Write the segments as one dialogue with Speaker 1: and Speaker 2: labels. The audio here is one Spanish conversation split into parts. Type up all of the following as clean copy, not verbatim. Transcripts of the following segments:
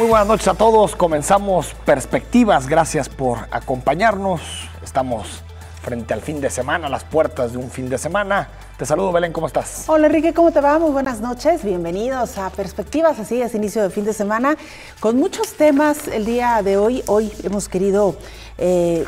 Speaker 1: buenas noches a todos. Comenzamos Perspectivas. Gracias por acompañarnos. Estamos frente al fin de semana, a las puertas de un fin de semana. Te saludo, Belén, ¿cómo estás?
Speaker 2: Hola, Enrique, ¿cómo te va? Muy buenas noches. Bienvenidos a Perspectivas. Así es, inicio de fin de semana con muchos temas el día de hoy. Hoy hemos querido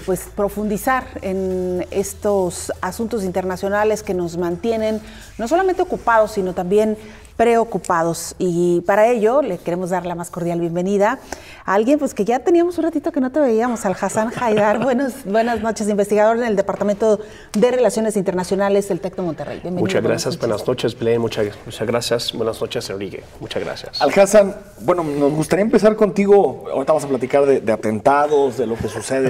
Speaker 2: pues profundizar en estos asuntos internacionales que nos mantienen no solamente ocupados, sino también preocupados, y para ello le queremos dar la más cordial bienvenida a alguien pues que ya teníamos un ratito que no te veíamos, al Hassan Haidar. Buenas noches, investigador en el Departamento de Relaciones Internacionales del TEC de Monterrey. Bienvenido.
Speaker 3: Muchas gracias, buenas noches, Belén, muchas gracias, buenas noches, Enrique, muchas gracias.
Speaker 1: Al Hassan, bueno, nos gustaría empezar contigo. Ahorita vamos a platicar de atentados, de lo que sucede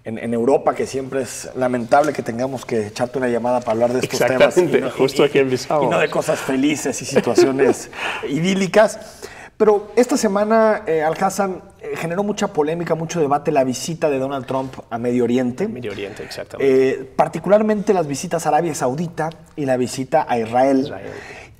Speaker 1: en Europa, que siempre es lamentable que tengamos que echarte una llamada para hablar de estos temas.
Speaker 3: Exactamente, justo aquí empezamos.
Speaker 1: Y no de cosas felices y situaciones idílicas. Pero esta semana, Al-Hassan, generó mucha polémica, mucho debate la visita de Donald Trump a Medio Oriente.
Speaker 3: Medio Oriente, exactamente.
Speaker 1: Particularmente las visitas a Arabia Saudita y la visita a Israel.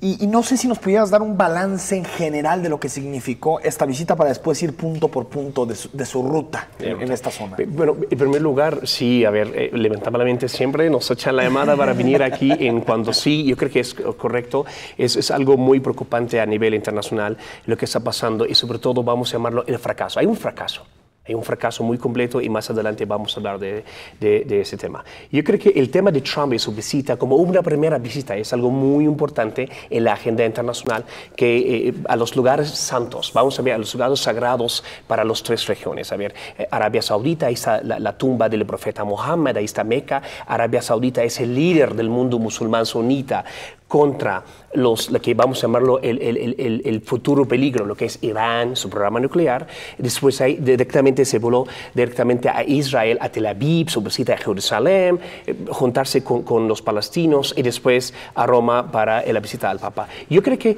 Speaker 1: Y no sé si nos pudieras dar un balance en general de lo que significó esta visita para después ir punto por punto de su ruta en esta zona.
Speaker 3: Bueno, en primer lugar, sí, a ver, lamentablemente siempre nos echan la llamada para venir aquí en cuando sí, yo creo que es correcto, es algo muy preocupante a nivel internacional lo que está pasando y sobre todo vamos a llamarlo el fracaso. Hay un fracaso muy completo y más adelante vamos a hablar de ese tema. Yo creo que el tema de Trump y su visita, como una primera visita, es algo muy importante en la agenda internacional, que a los lugares santos, vamos a ver, a los lugares sagrados para las tres regiones. A ver, Arabia Saudita, ahí está la tumba del profeta Mohammed, ahí está Meca. Arabia Saudita es el líder del mundo musulmán sunita contra lo que vamos a llamarlo el futuro peligro, lo que es Irán, su programa nuclear. Después ahí directamente se voló directamente a Israel, a Tel Aviv, su visita a Jerusalén, juntarse con los palestinos y después a Roma para la visita al Papa. Yo creo que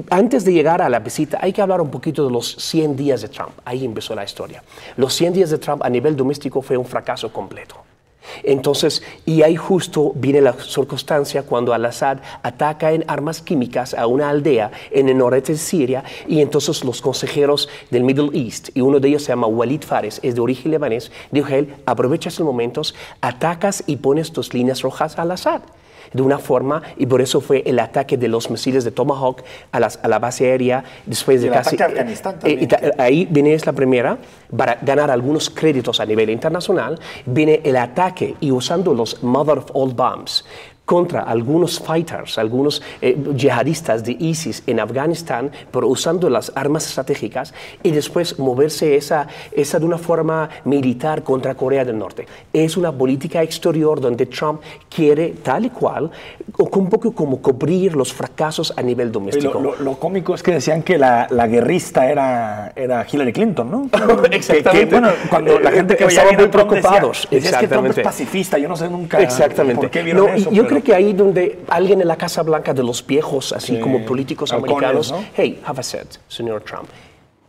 Speaker 3: antes de llegar a la visita hay que hablar un poquito de los 100 días de Trump. Ahí empezó la historia. Los 100 días de Trump a nivel doméstico fue un fracaso completo. Entonces, y ahí justo viene la circunstancia cuando Al-Assad ataca en armas químicas a una aldea en el noreste de Siria, y entonces los consejeros del Middle East, y uno de ellos se llama Walid Fares, es de origen libanés, dijo él: aprovechas los momentos, atacas y pones tus líneas rojas a Al-Assad. De una forma, y por eso fue el ataque de los misiles de Tomahawk a la base aérea después de casi...
Speaker 1: El ataque a Afganistán también.
Speaker 3: Ahí viene la primera, para ganar algunos créditos a nivel internacional, viene el ataque y usando los Mother of All Bombs contra algunos fighters, algunos yihadistas de ISIS en Afganistán, pero usando las armas estratégicas, y después moverse esa de una forma militar contra Corea del Norte. Es una política exterior donde Trump quiere, tal y cual, un poco como cubrir los fracasos a nivel doméstico.
Speaker 1: Lo cómico es que decían que la guerrista era Hillary Clinton, ¿no?
Speaker 3: Exactamente.
Speaker 1: Bueno, cuando la gente que
Speaker 3: estaban muy preocupados.
Speaker 1: Decía que Trump es pacifista. Yo no sé nunca por qué vieron eso.
Speaker 3: Yo creo que ahí donde alguien en la Casa Blanca de los viejos, así como políticos americanos, ¿no? Hey, have a said, señor Trump,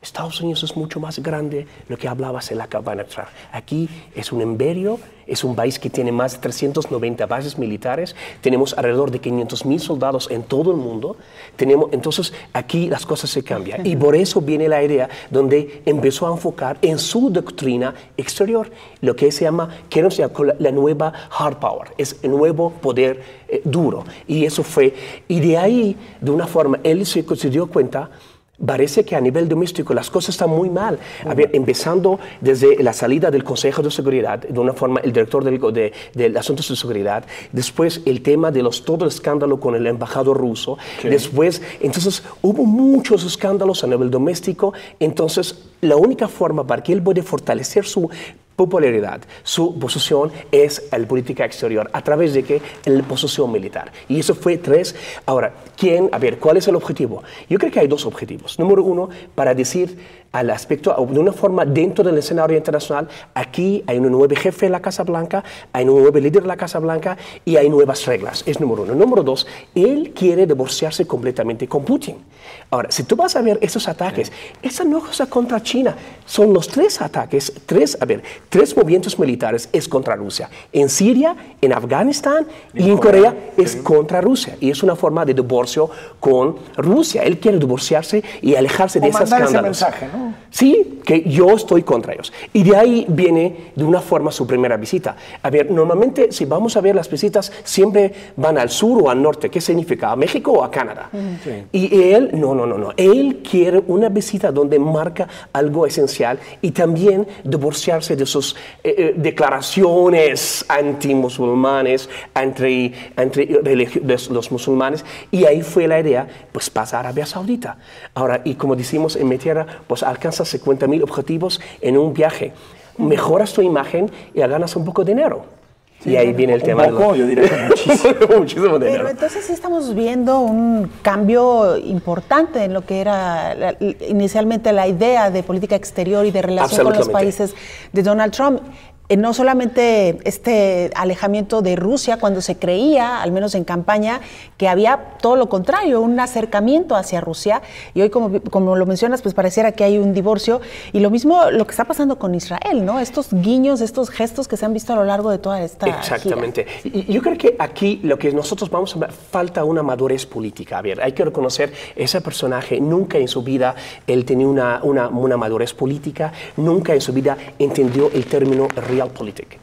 Speaker 3: Estados Unidos es mucho más grande de lo que hablabas en la cabana. Aquí es un imperio, es un país que tiene más de 390 bases militares, tenemos alrededor de 500,000 soldados en todo el mundo, entonces aquí las cosas se cambian. Y por eso viene la idea donde empezó a enfocar en su doctrina exterior, lo que se llama, la nueva hard power, es el nuevo poder duro. Y eso fue, y de ahí, de una forma, él se dio cuenta. Parece que a nivel doméstico las cosas están muy mal. A ver, empezando desde la salida del Consejo de Seguridad, de una forma el director de Asuntos de Seguridad, después el tema de todo el escándalo con el embajador ruso, después, entonces hubo muchos escándalos a nivel doméstico, entonces la única forma para que él pueda fortalecer su popularidad, su posición es la política exterior, a través de que la posición militar. Y eso fue 3. Ahora, ¿cuál es el objetivo? Yo creo que hay 2 objetivos. Número 1, para decir al aspecto, de una forma dentro del escenario internacional. Aquí hay un nuevo jefe de la Casa Blanca, hay un nuevo líder de la Casa Blanca y hay nuevas reglas. Es número uno. Número dos, él quiere divorciarse completamente con Putin. Ahora, si tú vas a ver esos ataques, esa no es contra China, son los tres ataques, tres movimientos militares es contra Rusia. En Siria, en Afganistán y en Corea es contra Rusia. Y es una forma de divorcio con Rusia. Él quiere divorciarse y alejarse de esas escándalos.
Speaker 1: Ese mensaje, ¿no?
Speaker 3: Sí, que yo estoy contra ellos. Y de ahí viene de una forma su primera visita. A ver, normalmente si vamos a ver las visitas, siempre van al sur o al norte. ¿Qué significa? ¿A México o a Canadá? Sí. Y él, no. Él quiere una visita donde marca algo esencial y también divorciarse de sus declaraciones anti-musulmanes, entre los musulmanes. Y ahí fue la idea, pues pasa a Arabia Saudita. Ahora, y como decimos en mi tierra, pues alcanzas 50,000 objetivos en un viaje. Mejoras tu imagen y ganas un poco de dinero. Sí, y ahí viene el tema.
Speaker 1: Yo diría que
Speaker 3: muchísimo dinero.
Speaker 2: Pero entonces sí estamos viendo un cambio importante en lo que era inicialmente la idea de política exterior y de relación con los países de Donald Trump. No solamente este alejamiento de Rusia, cuando se creía, al menos en campaña, que había todo lo contrario, un acercamiento hacia Rusia, y hoy, como lo mencionas, pues pareciera que hay un divorcio, y lo mismo lo que está pasando con Israel, ¿no? Estos guiños, estos gestos que se han visto a lo largo de toda esta
Speaker 3: Exactamente. Y yo creo que aquí lo que nosotros vamos a ver, falta una madurez política. A ver, hay que reconocer, ese personaje nunca en su vida él tenía una madurez política, nunca en su vida entendió el término Realpolitik.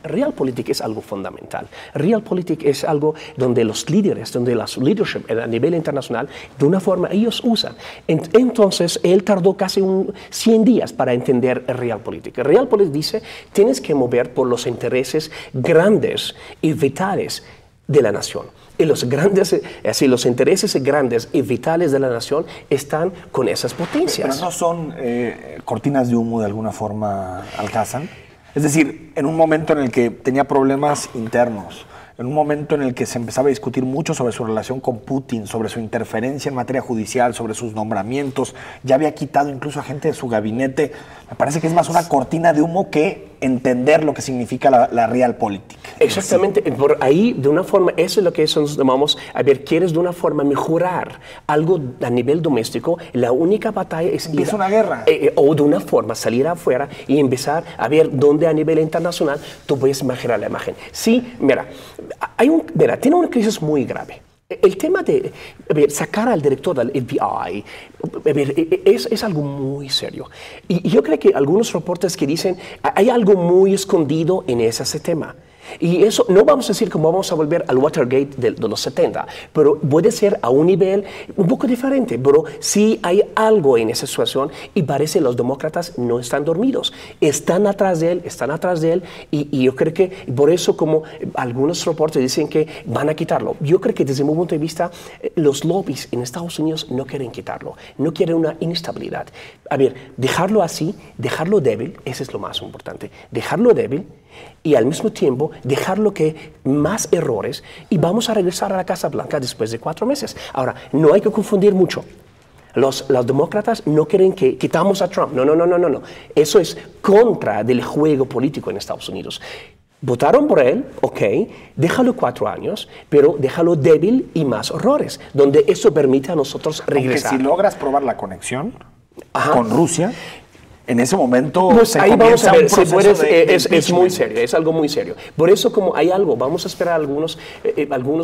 Speaker 3: Realpolitik es algo fundamental. Realpolitik es algo donde los líderes, donde las leadership a nivel internacional, de una forma ellos usan. Entonces, él tardó casi 100 días para entender Realpolitik. Realpolitik dice, tienes que mover por los intereses grandes y vitales de la nación. Y los intereses grandes y vitales de la nación están con esas potencias.
Speaker 1: ¿Pero no son cortinas de humo de alguna forma, Alcázar? Es decir, en un momento en el que tenía problemas internos, en un momento en el que se empezaba a discutir mucho sobre su relación con Putin, sobre su interferencia en materia judicial, sobre sus nombramientos, ya había quitado incluso a gente de su gabinete. Me parece que es más una cortina de humo que entender lo que significa la Realpolitik.
Speaker 3: Exactamente, sí. Por ahí, de una forma, eso es lo que nos llamamos, a ver, quieres de una forma mejorar algo a nivel doméstico, la única batalla es
Speaker 1: empieza una guerra.
Speaker 3: O de una forma salir afuera y empezar a ver dónde a nivel internacional tú puedes mejorar la imagen. Sí, mira, tiene una crisis muy grave. El tema de sacar al director del FBI es algo muy serio. Y yo creo que algunos reportes que dicen hay algo muy escondido en ese tema. Y eso no vamos a decir como vamos a volver al Watergate de los 70, pero puede ser a un nivel un poco diferente. Pero sí hay algo en esa situación y parece que los demócratas no están dormidos. Están atrás de él y yo creo que por eso como algunos reportes dicen que van a quitarlo. Yo creo que desde mi punto de vista los lobbies en Estados Unidos no quieren quitarlo, no quieren una inestabilidad. A ver, dejarlo así, dejarlo débil, eso es lo más importante. Dejarlo débil y al mismo tiempo dejarlo que más errores y vamos a regresar a la Casa Blanca después de 4 meses. Ahora, no hay que confundir mucho. Los demócratas no quieren que quitamos a Trump. No. Eso es contra del juego político en Estados Unidos. Votaron por él, ok, déjalo 4 años, pero déjalo débil y más errores, donde eso permite a nosotros regresar.
Speaker 1: Aunque si logras probar la conexión con Rusia, en ese momento
Speaker 3: pues ahí vamos a ver, es muy serio, es algo muy serio. Por eso como hay algo, vamos a esperar algunos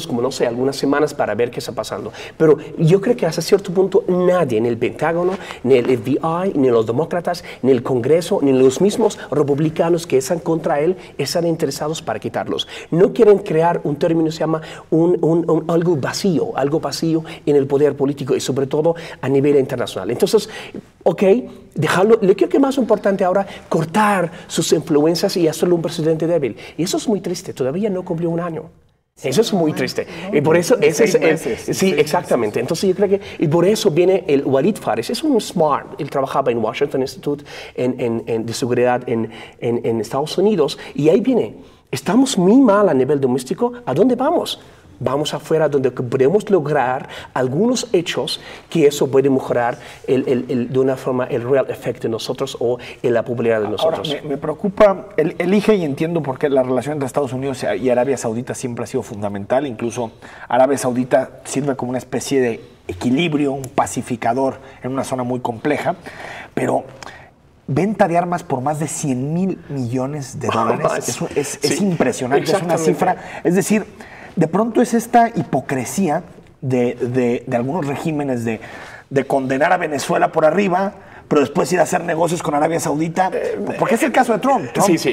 Speaker 3: como no sé, algunas semanas para ver qué está pasando. Pero yo creo que hasta cierto punto nadie en el Pentágono, ni el FBI, ni los demócratas, ni el Congreso, ni los mismos republicanos que están contra él, están interesados para quitarlos. No quieren crear un término que se llama algo vacío en el poder político y sobre todo a nivel internacional. Entonces, ok, dejarlo, lo que más importante ahora, cortar sus influencias y hacerlo un presidente débil. Y eso es muy triste, todavía no cumplió 1 año. Sí, eso es muy triste. Y por eso, sí, exactamente. Entonces yo creo que, y por eso viene el Walid Fares, es un smart, él trabajaba en Washington Institute de Seguridad en Estados Unidos, y ahí viene, estamos muy mal a nivel doméstico, ¿a dónde vamos? vamos afuera donde podemos lograr algunos hechos que eso puede mejorar de una forma el real effect de nosotros o en la popularidad de nosotros.
Speaker 1: Ahora, me preocupa, elige y entiendo por qué la relación entre Estados Unidos y Arabia Saudita siempre ha sido fundamental, incluso Arabia Saudita sirve como una especie de equilibrio, un pacificador en una zona muy compleja, pero venta de armas por más de 100,000 millones de dólares es impresionante, es una cifra, es decir, de pronto es esta hipocresía de algunos regímenes de condenar a Venezuela por arriba, pero después ir a hacer negocios con Arabia Saudita, porque es el caso de Trump.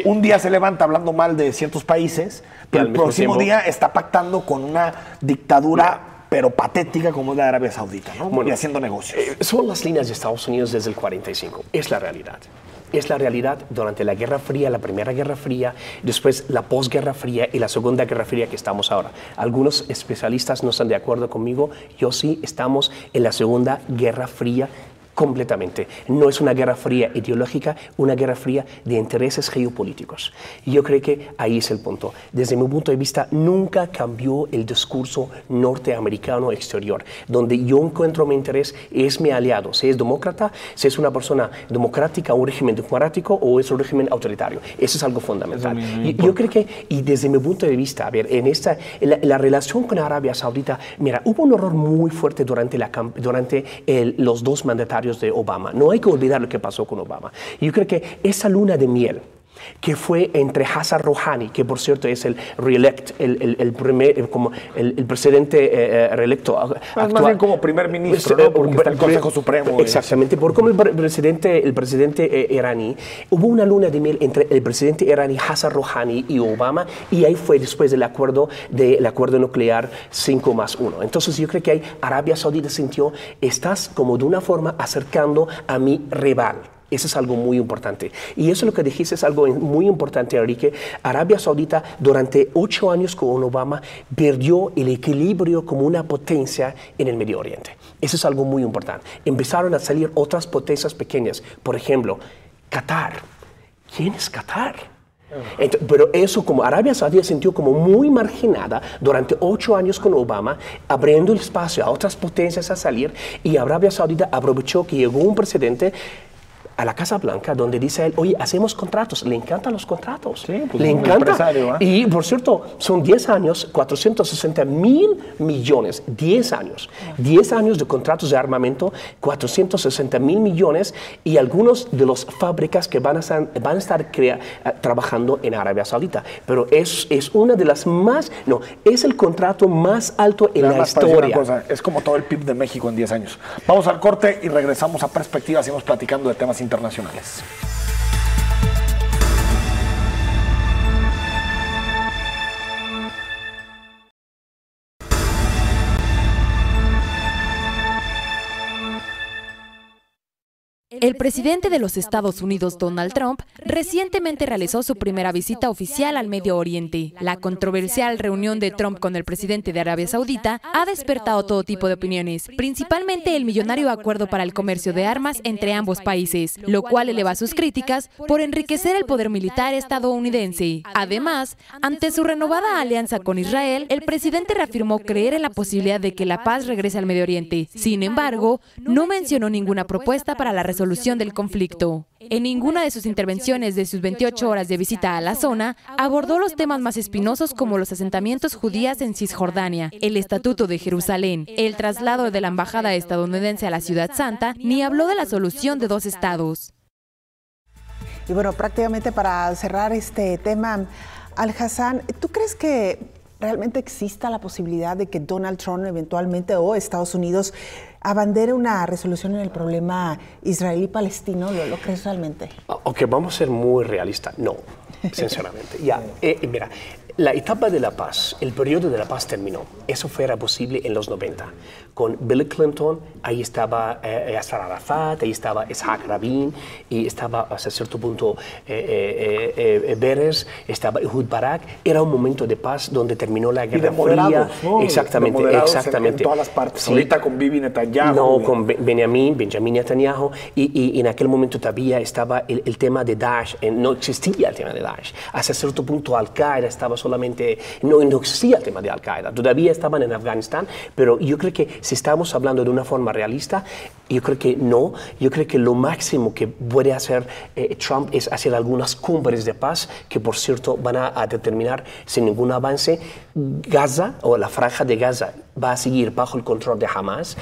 Speaker 1: Un día se levanta hablando mal de ciertos países, pero el próximo día está pactando con una dictadura pero patética como es la de Arabia Saudita, ¿no? Bueno, y haciendo negocios.
Speaker 3: Son las líneas de Estados Unidos desde el 45, es la realidad. Es la realidad durante la Guerra Fría, la Primera Guerra Fría, después la posguerra fría y la Segunda Guerra Fría que estamos ahora. Algunos especialistas no están de acuerdo conmigo, yo sí, estamos en la Segunda Guerra Fría completamente. No es una guerra fría ideológica, una guerra fría de intereses geopolíticos. Y yo creo que ahí es el punto. Desde mi punto de vista, nunca cambió el discurso norteamericano exterior, donde yo encuentro mi interés es mi aliado, si es demócrata, si es una persona democrática, un régimen democrático o es un régimen autoritario. Eso es algo fundamental. Y yo creo que, y desde mi punto de vista, a ver, en la relación con Arabia Saudita, mira, hubo un error muy fuerte durante los dos mandatarios de Obama. No hay que olvidar lo que pasó con Obama. Yo creo que esa luna de miel que fue entre Hassan Rouhani, que por cierto es el reelect, el presidente reelecto actual.
Speaker 1: Más bien como primer ministro, ¿no? Porque está el Consejo Supremo.
Speaker 3: Exactamente, por como el presidente iraní, hubo una luna de miel entre el presidente iraní Hassan Rouhani y Obama, y ahí fue después del acuerdo nuclear 5+1. Entonces yo creo que ahí Arabia Saudita sintió, estás como de una forma acercando a mi rival. Eso es algo muy importante. Y eso lo que dijiste es algo muy importante, Enrique. Arabia Saudita durante 8 años con Obama perdió el equilibrio como una potencia en el Medio Oriente. Eso es algo muy importante. Empezaron a salir otras potencias pequeñas. Por ejemplo, Qatar. ¿Quién es Qatar? Pero eso, como Arabia Saudita sintió como muy marginada durante 8 años con Obama, abriendo el espacio a otras potencias a salir, y Arabia Saudita aprovechó que llegó un presidente a la Casa Blanca, donde dice él, oye, hacemos contratos, le encantan los contratos,
Speaker 1: sí, pues
Speaker 3: le encanta. Y por cierto, son 10 años, 460,000 millones, 10 años de contratos de armamento, 460,000 millones, y algunos de las fábricas que van a estar trabajando en Arabia Saudita. Pero es una de las más, no, es el contrato más alto en la historia.
Speaker 1: Cosa, es como todo el PIB de México en 10 años. Vamos al corte y regresamos a Perspectiva, seguimos platicando de temas internacionales.
Speaker 4: El presidente de los Estados Unidos, Donald Trump, recientemente realizó su primera visita oficial al Medio Oriente. La controversial reunión de Trump con el presidente de Arabia Saudita ha despertado todo tipo de opiniones, principalmente el millonario acuerdo para el comercio de armas entre ambos países, lo cual eleva sus críticas por enriquecer el poder militar estadounidense. Además, ante su renovada alianza con Israel, el presidente reafirmó creer en la posibilidad de que la paz regrese al Medio Oriente. Sin embargo, no mencionó ninguna propuesta para la resolución del conflicto. En ninguna de sus intervenciones de sus 28 horas de visita a la zona, abordó los temas más espinosos como los asentamientos judíos en Cisjordania, el Estatuto de Jerusalén, el traslado de la embajada estadounidense a la Ciudad Santa, ni habló de la solución de 2 estados.
Speaker 2: Y bueno, prácticamente para cerrar este tema, Alhassan, ¿tú crees que realmente exista la posibilidad de que Donald Trump eventualmente o Estados Unidos abandere una resolución en el problema israelí-palestino? ¿Lo crees realmente?
Speaker 3: Ok, vamos a ser muy realistas. No, sinceramente. Mira, la etapa de la paz, el periodo de la paz terminó. Eso fuera posible en los 90. Con Bill Clinton, ahí estaba Yasser Arafat, ahí estaba Isaac Rabin, y estaba hasta cierto punto Beres, estaba Ehud Barak. Era un momento de paz donde terminó la Guerra Fría.
Speaker 1: ¿No?
Speaker 3: Exactamente, exactamente.
Speaker 1: En todas las partes.
Speaker 3: Sí.
Speaker 1: Ahorita con Bibi Netanyahu.
Speaker 3: No, con Benjamin Netanyahu, y en aquel momento todavía estaba el tema de Daesh, no existía el tema de Daesh. Hasta cierto punto Al-Qaeda estaba solamente solamente, no existía el tema de Al-Qaeda, todavía estaban en Afganistán, pero yo creo que si estamos hablando de una forma realista, yo creo que no. Yo creo que lo máximo que puede hacer Trump es hacer algunas cumbres de paz que, por cierto, van a determinar sin ningún avance. Gaza o la franja de Gaza va a seguir bajo el control de Hamas.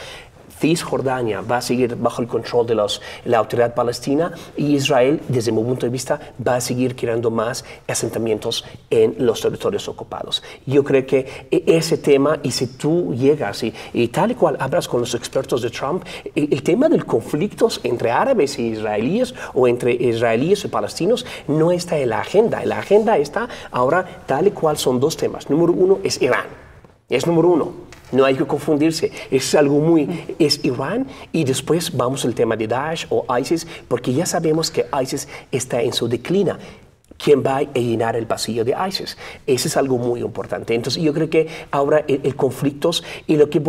Speaker 3: Cisjordania va a seguir bajo el control de la autoridad palestina y Israel, desde mi punto de vista, va a seguir creando más asentamientos en los territorios ocupados. Yo creo que ese tema, y si tú llegas y tal y cual hablas con los expertos de Trump, el tema del conflicto entre árabes e israelíes o entre israelíes y palestinos no está en la agenda. En la agenda está ahora tal y cual son dos temas. Número uno es Irán. Es número uno. No hay que confundirse, es Irán y después vamos al tema de Daesh o ISIS, porque ya sabemos que ISIS está en su declina. ¿Quién va a llenar el vacío de ISIS? Eso es algo muy importante. Entonces yo creo que ahora el conflicto y lo que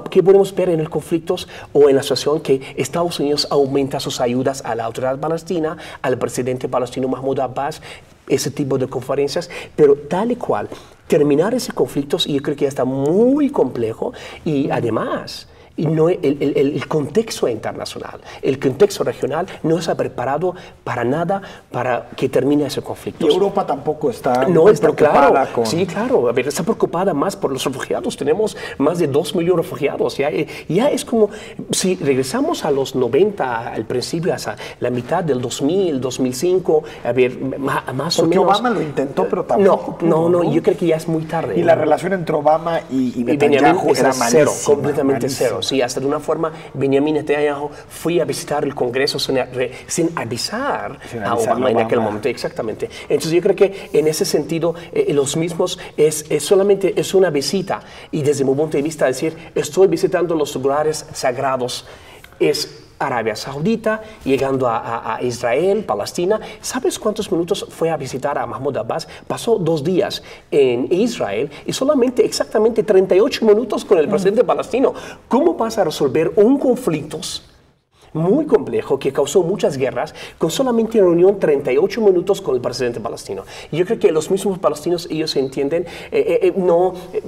Speaker 3: ¿qué podemos ver en el conflicto o en la situación que Estados Unidos aumenta sus ayudas a la autoridad palestina, al presidente palestino Mahmoud Abbas, ese tipo de conferencias, pero tal y cual terminar ese conflicto yo creo que ya está muy complejo y además no, el contexto internacional, el contexto regional no está preparado para nada para que termine ese conflicto.
Speaker 1: Y Europa tampoco está,
Speaker 3: preocupada.
Speaker 1: Claro, con...
Speaker 3: Sí, claro. A ver, está preocupada más por los refugiados. Tenemos más de 2 millones de refugiados. Ya es como si regresamos a los 90, al principio, hasta la mitad del 2000, 2005, a ver, más o menos.
Speaker 1: Porque Obama lo intentó, pero tampoco
Speaker 3: No, yo creo que ya es muy tarde.
Speaker 1: Y la relación entre Obama y Netanyahu era
Speaker 3: cero, completamente cero. Sí, hasta de una forma, Benjamin Netanyahu fue a visitar el Congreso sin avisar a Obama en aquel momento. Exactamente. Entonces yo creo que en ese sentido, los mismos solamente es una visita. Y desde mi punto de vista, decir, estoy visitando los lugares sagrados, es Arabia Saudita, llegando a Israel, Palestina. ¿Sabes cuántos minutos fue a visitar a Mahmoud Abbas? Pasó 2 días en Israel y solamente exactamente 38 minutos con el presidente palestino. ¿Cómo vas a resolver un conflicto muy complejo que causó muchas guerras con solamente reunión 38 minutos con el presidente palestino? Yo creo que los mismos palestinos, ellos entienden,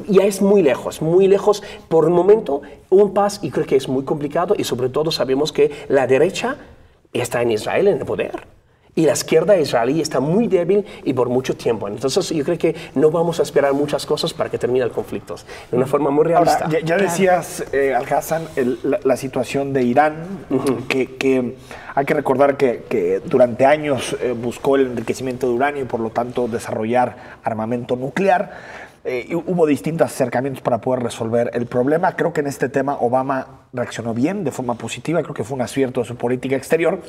Speaker 3: ya es muy lejos por el momento, un paz, y creo que es muy complicado, y sobre todo sabemos que la derecha está en Israel en el poder. Y la izquierda israelí está muy débil y por mucho tiempo. Entonces yo creo que no vamos a esperar muchas cosas para que termine el conflicto. De una forma muy realista.
Speaker 1: Ahora, ya decías, Al-Hassan, la situación de Irán, que hay que recordar que durante años buscó el enriquecimiento de uranio y por lo tanto desarrollar armamento nuclear. Hubo distintos acercamientos para poder resolver el problema. Creo que en este tema Obama reaccionó bien, de forma positiva. Creo que fue un acierto de su política exterior.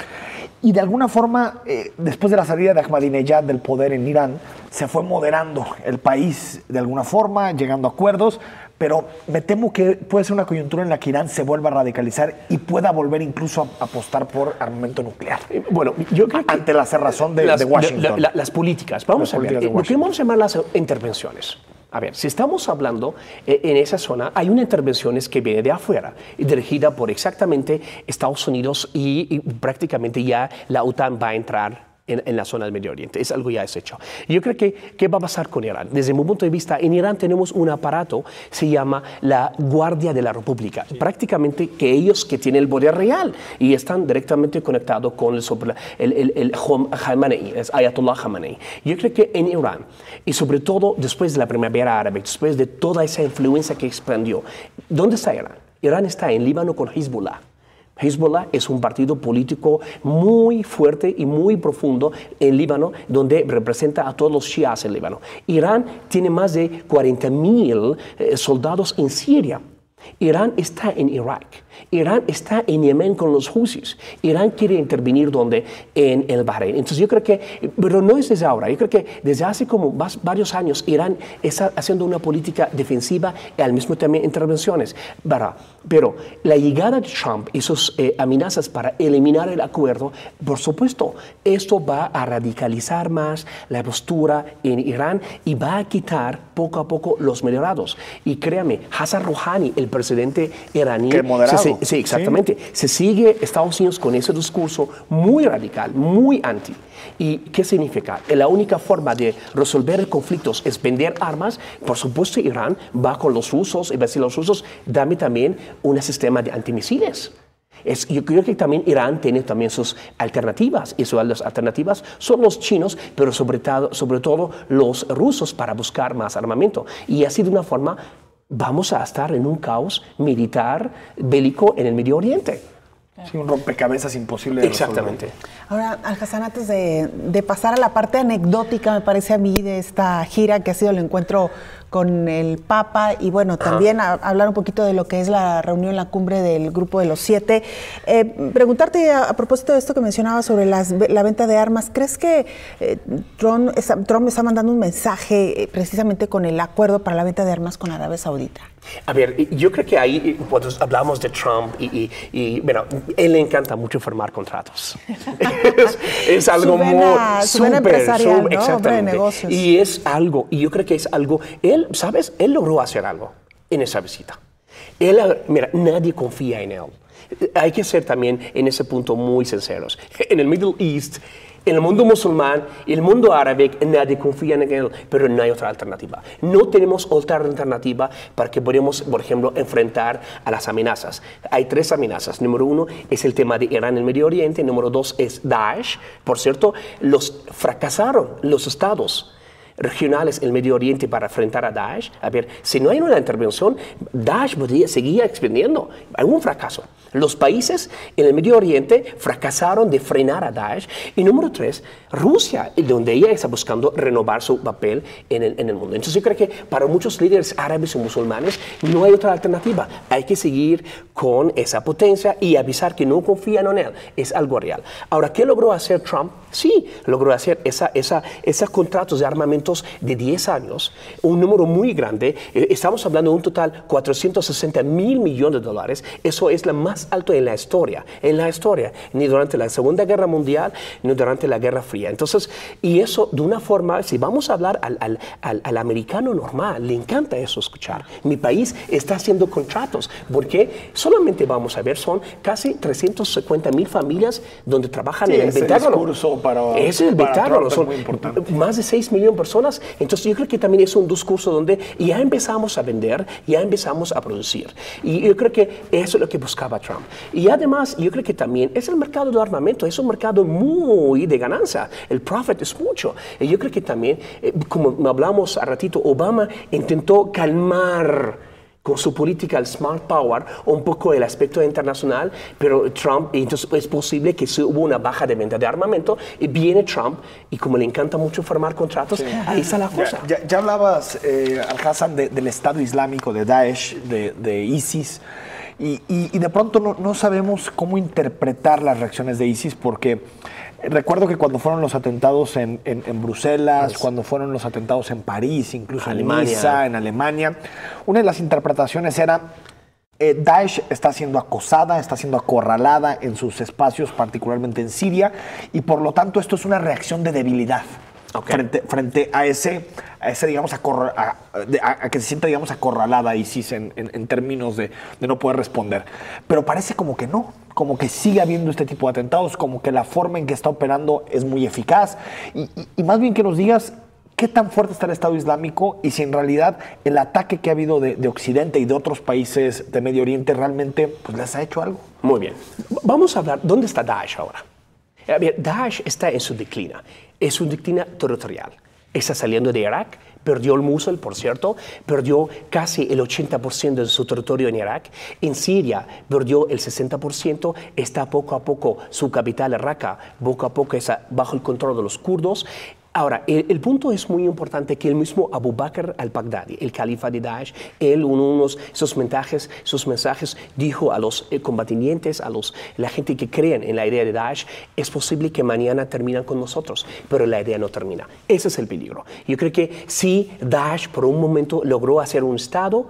Speaker 1: Y de alguna forma, después de la salida de Ahmadinejad del poder en Irán, se fue moderando el país de alguna forma, llegando a acuerdos. Pero me temo que puede ser una coyuntura en la que Irán se vuelva a radicalizar y pueda volver incluso a apostar por armamento nuclear.
Speaker 3: Bueno, yo creo que
Speaker 1: ante la cerrazón de Washington.
Speaker 3: Las políticas. Vamos a ver, lo que vamos a llamar las intervenciones. A ver, si estamos hablando en esa zona, hay una intervención que viene de afuera, dirigida por exactamente Estados Unidos y prácticamente ya la OTAN va a entrar en la zona del Medio Oriente. Es algo ya es hecho. Yo creo que, ¿qué va a pasar con Irán? Desde mi punto de vista, en Irán tenemos un aparato, se llama la Guardia de la República. Sí. Prácticamente que ellos que tienen el poder real y están directamente conectados con el Khamenei, es Ayatollah Khamenei. Yo creo que en Irán, y sobre todo después de la primavera árabe, después de toda esa influencia que expandió, ¿dónde está Irán? Irán está en Líbano con Hezbollah. Hezbollah es un partido político muy fuerte y muy profundo en Líbano, donde representa a todos los chiíes en Líbano. Irán tiene más de 40.000 soldados en Siria. Irán está en Irak. Irán está en Yemen con los Houthis. Irán quiere intervenir donde en el Bahrein. Entonces yo creo que, pero no es desde ahora, yo creo que desde hace como varios años Irán está haciendo una política defensiva y al mismo tiempo intervenciones. Pero la llegada de Trump y sus amenazas para eliminar el acuerdo, por supuesto, esto va a radicalizar más la postura en Irán y va a quitar poco a poco los moderados. Y créame, Hassan Rouhani, el presidente iraní.
Speaker 1: Que moderado.
Speaker 3: Sí, exactamente. Se sigue Estados Unidos con ese discurso muy radical, muy anti. ¿Y qué significa? La única forma de resolver conflictos es vender armas. Por supuesto, Irán va con los rusos y va a decir a los rusos, dame también un sistema de antimisiles. Yo creo que también Irán tiene también sus alternativas, y las alternativas son los chinos, pero sobre todo los rusos para buscar más armamento. Y así de una forma vamos a estar en un caos militar bélico en el Medio Oriente.
Speaker 1: Sí, un rompecabezas imposible de
Speaker 3: Exactamente.
Speaker 2: Ahora, Al-Hassan, antes de pasar a la parte anecdótica, me parece a mí, de esta gira que ha sido el encuentro con el Papa y bueno, también hablar un poquito de lo que es la reunión, la cumbre del Grupo de los 7. Preguntarte a propósito de esto que mencionaba sobre la venta de armas, ¿crees que Trump está mandando un mensaje precisamente con el acuerdo para la venta de armas con Arabia Saudita?
Speaker 3: A ver, yo creo que ahí, cuando hablamos de Trump, bueno, él le encanta mucho firmar contratos. es algo muy
Speaker 2: empresarial, ¿no?
Speaker 3: Exactamente.
Speaker 2: Hombre de negocios.
Speaker 3: Y es algo, y yo creo que es algo, él, ¿sabes? Él logró hacer algo en esa visita. Mira, nadie confía en él. Hay que ser también en ese punto muy sinceros. En el Middle East, en el mundo musulmán y el mundo árabe, nadie confía en él, pero no hay otra alternativa. No tenemos otra alternativa para que podamos, por ejemplo, enfrentar a las amenazas. Hay 3 amenazas. Número 1 es el tema de Irán en el Medio Oriente. Número 2 es Daesh. Por cierto, fracasaron los estados regionales en el Medio Oriente para enfrentar a Daesh. A ver, si no hay una intervención, Daesh podría seguir expandiendo. Hay un fracaso. Los países en el Medio Oriente fracasaron de frenar a Daesh. Y número 3, Rusia, donde ella está buscando renovar su papel en el mundo. Entonces yo creo que para muchos líderes árabes o musulmanes no hay otra alternativa. Hay que seguir con esa potencia y avisar que no confían en él. Es algo real. Ahora, ¿qué logró hacer Trump? Sí, logró hacer esos contratos de armamentos de 10 años, un número muy grande. Estamos hablando de un total $460 mil millones. Eso es la más alto en la historia, ni durante la Segunda Guerra Mundial, ni durante la Guerra Fría. Entonces, y eso de una forma, si vamos a hablar al americano normal, le encanta eso escuchar. Mi país está haciendo contratos, porque solamente vamos a ver, son casi 350 mil familias donde trabajan en el Pentágono. Es el Pentágono, son más de 6 millones de personas. Entonces yo creo que también es un discurso donde ya empezamos a vender, ya empezamos a producir. Y yo creo que eso es lo que buscaba Trump. Y además, yo creo que también es el mercado de armamento, es un mercado muy de ganancia. El profit es mucho. Y yo creo que también, como hablamos a ratito, Obama intentó calmar con su política, el Smart Power, un poco el aspecto internacional, pero Trump, entonces es posible que si hubo una baja de venta de armamento, y viene Trump, y como le encanta mucho firmar contratos, ahí está la cosa.
Speaker 1: Ya hablabas, Al-Hassan, del Estado Islámico, de Daesh, de ISIS, y de pronto no sabemos cómo interpretar las reacciones de ISIS, porque recuerdo que cuando fueron los atentados en Bruselas, cuando fueron los atentados en París, incluso en Niza, en Alemania, una de las interpretaciones era Daesh está siendo acosada, está siendo acorralada en sus espacios, particularmente en Siria, y por lo tanto esto es una reacción de debilidad. Frente a ese digamos, a que se sienta, digamos, acorralada ISIS en términos de no poder responder. Pero parece como que no, como que sigue habiendo este tipo de atentados, como que la forma en que está operando es muy eficaz. Y más bien que nos digas qué tan fuerte está el Estado Islámico y si en realidad el ataque que ha habido de Occidente y de otros países de Medio Oriente realmente pues, les ha hecho algo.
Speaker 3: Muy bien. Vamos a hablar, ¿dónde está Daesh ahora? A ver, Daesh está en su declina. Es un declina territorial. Está saliendo de Irak, perdió el Mosul, por cierto, perdió casi el 80% de su territorio en Irak. En Siria perdió el 60%, está poco a poco su capital, Raqqa, poco a poco está bajo el control de los kurdos. Ahora, el punto es muy importante que el mismo Abu Bakr al-Baghdadi, el califa de Daesh, él en unos sus mensajes dijo a los combatientes, la gente que creen en la idea de Daesh, es posible que mañana terminan con nosotros, pero la idea no termina. Ese es el peligro. Yo creo que si Daesh por un momento logró hacer un Estado,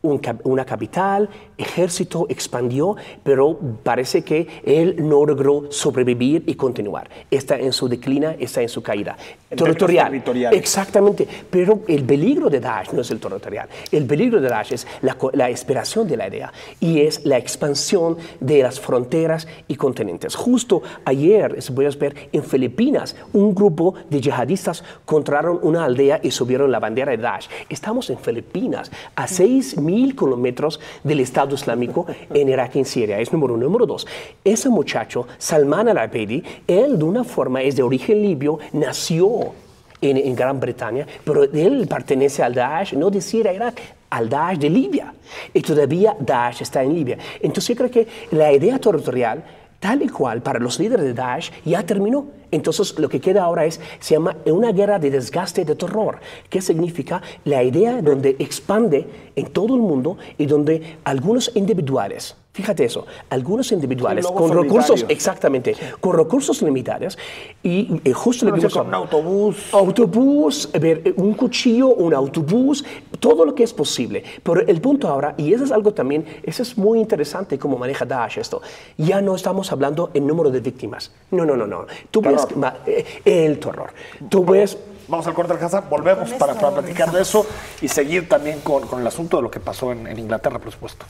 Speaker 3: una capital, ejército, expandió, pero parece que él no logró sobrevivir y continuar. Está en su declina, está en su caída. Territorial. Exactamente. Pero el peligro de Daesh no es el territorial. El peligro de Daesh es la aspiración de la idea y es la expansión de las fronteras y continentes. Justo ayer, puedes ver, en Filipinas, un grupo de yihadistas encontraron una aldea y subieron la bandera de Daesh. Estamos en Filipinas, a 6.000 kilómetros del Estado Islámico en Irak y en Siria. Es número uno. Número dos, ese muchacho, Salman al-Abedi, él de una forma es de origen libio, nació en Gran Bretaña, pero él pertenece al Daesh, no de Siria, Irak, al Daesh de Libia. Y todavía Daesh está en Libia. Entonces yo creo que la idea territorial, tal y cual para los líderes de Daesh, ya terminó. Entonces lo que queda ahora se llama una guerra de desgaste de terror, que significa la idea donde expande en todo el mundo y donde algunos individuales, fíjate eso, algunos individuales con recursos, exactamente, con recursos limitados y justo lo que
Speaker 1: con un
Speaker 3: autobús, un cuchillo, un autobús, todo lo que es posible. Pero el punto ahora, y eso es algo también, eso es muy interesante cómo maneja Daesh esto, ya no estamos hablando en número de víctimas. No. Tú ves el terror. Tú ves...
Speaker 1: Vamos al corte, Hassan, volvemos para platicar de eso y seguir también con el asunto de lo que pasó en Inglaterra, por supuesto.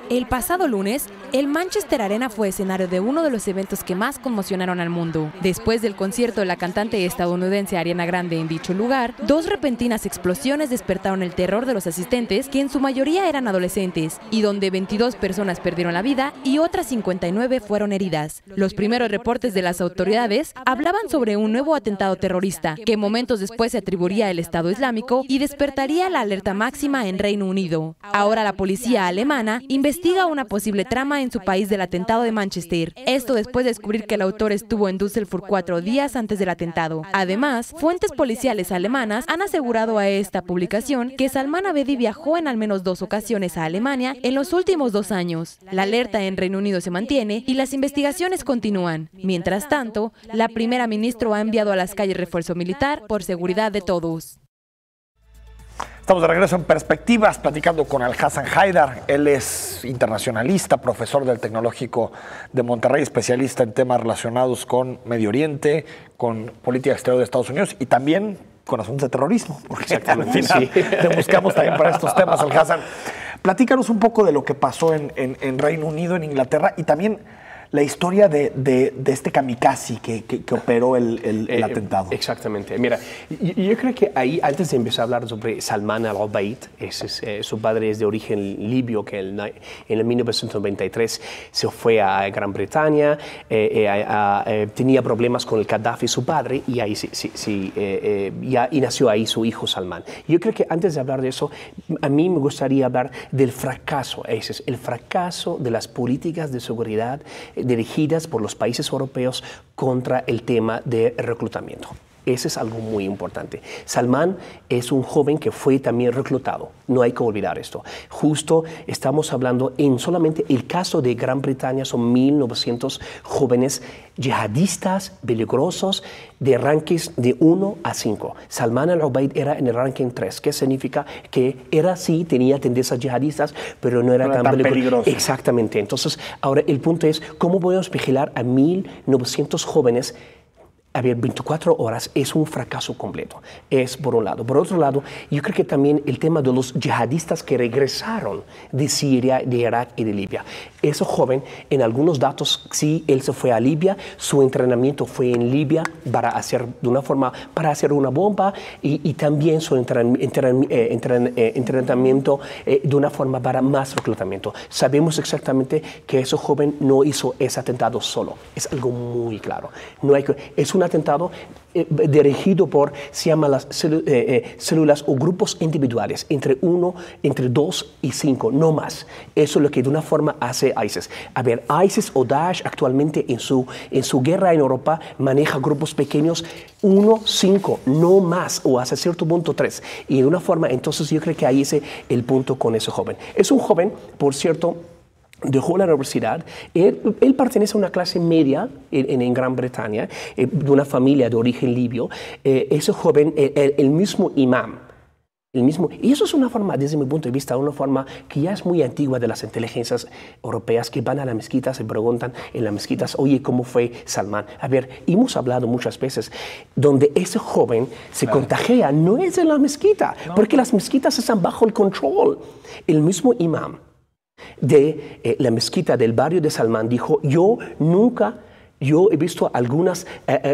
Speaker 4: El pasado lunes, el Manchester Arena fue escenario de uno de los eventos que más conmocionaron al mundo. Después del concierto de la cantante estadounidense Ariana Grande en dicho lugar, dos repentinas explosiones despertaron el terror de los asistentes, que en su mayoría eran adolescentes, y donde 22 personas perdieron la vida y otras 59 fueron heridas. Los primeros reportes de las autoridades hablaban sobre un nuevo atentado terrorista, que momentos después se atribuiría al Estado Islámico y despertaría la alerta máxima en Reino Unido. Ahora la policía alemana investiga una posible trama en su país del atentado de Manchester. Esto después de descubrir que el autor estuvo en Düsseldorf 4 días antes del atentado. Además, fuentes policiales alemanas han asegurado a esta publicación que Salman Abedi viajó en al menos 2 ocasiones a Alemania en los últimos 2 años. La alerta en Reino Unido se mantiene y las investigaciones continúan. Mientras tanto, la primera ministra ha enviado a las calles refuerzo militar por seguridad de todos.
Speaker 1: Estamos de regreso en Perspectivas, platicando con Alhassan Haidar. Él es internacionalista, profesor del Tecnológico de Monterrey, especialista en temas relacionados con Medio Oriente, con política exterior de Estados Unidos y también con asuntos de terrorismo, porque al final te buscamos también para estos temas, Alhassan. Platícanos un poco de lo que pasó en Reino Unido, en Inglaterra, y también la historia de este kamikaze que operó el atentado.
Speaker 3: Exactamente. Mira, yo creo que ahí, antes de empezar a hablar sobre Salman al-Obaid, su padre es de origen libio, que en el 1993 se fue a Gran Bretaña, tenía problemas con el Gaddafi, su padre, y ahí y nació ahí su hijo Salman. Yo creo que antes de hablar de eso, a mí me gustaría hablar del fracaso, el fracaso de las políticas de seguridad dirigidas por los países europeos contra el tema de reclutamiento. Ese es algo muy importante. Salman es un joven que fue también reclutado. No hay que olvidar esto. Justo estamos hablando en solamente el caso de Gran Bretaña, son 1.900 jóvenes yihadistas peligrosos de rankings de 1 a 5. Salman al-Obaid era en el ranking 3, que significa que tenía tendencias yihadistas, pero no era tan peligroso. Exactamente. Entonces, ahora el punto es, ¿cómo podemos vigilar a 1.900 jóvenes? A ver, 24 horas es un fracaso completo, es por un lado. Por otro lado, yo creo que también el tema de los yihadistas que regresaron de Siria, de Irak y de Libia. Ese joven, en algunos datos, sí, él se fue a Libia, su entrenamiento fue en Libia para hacer una bomba y también su entrenamiento de una forma para más reclutamiento. Sabemos exactamente que ese joven no hizo ese atentado solo, es algo muy claro. Es un atentado dirigido por, se llama las células o grupos individuales, entre 2 y 5, no más. Eso es lo que de una forma hace ISIS. A ver, ISIS o Daesh actualmente en su guerra en Europa maneja grupos pequeños, 1, 5, no más, o hasta cierto punto 3. Y de una forma, entonces yo creo que ahí es el punto con ese joven. Es un joven, por cierto, dejó la universidad. Él pertenece a una clase media en Gran Bretaña, de una familia de origen libio. Ese joven, el mismo imam. Y eso es una forma, desde mi punto de vista, una forma que ya es muy antigua de las inteligencias europeas que van a la mezquita, se preguntan en las mezquitas, oye, ¿cómo fue Salman? A ver, hemos hablado muchas veces, donde ese joven se contagia, no es en la mezquita, porque las mezquitas están bajo el control. El mismo imam de la mezquita del barrio de Salman dijo, yo he visto algunas,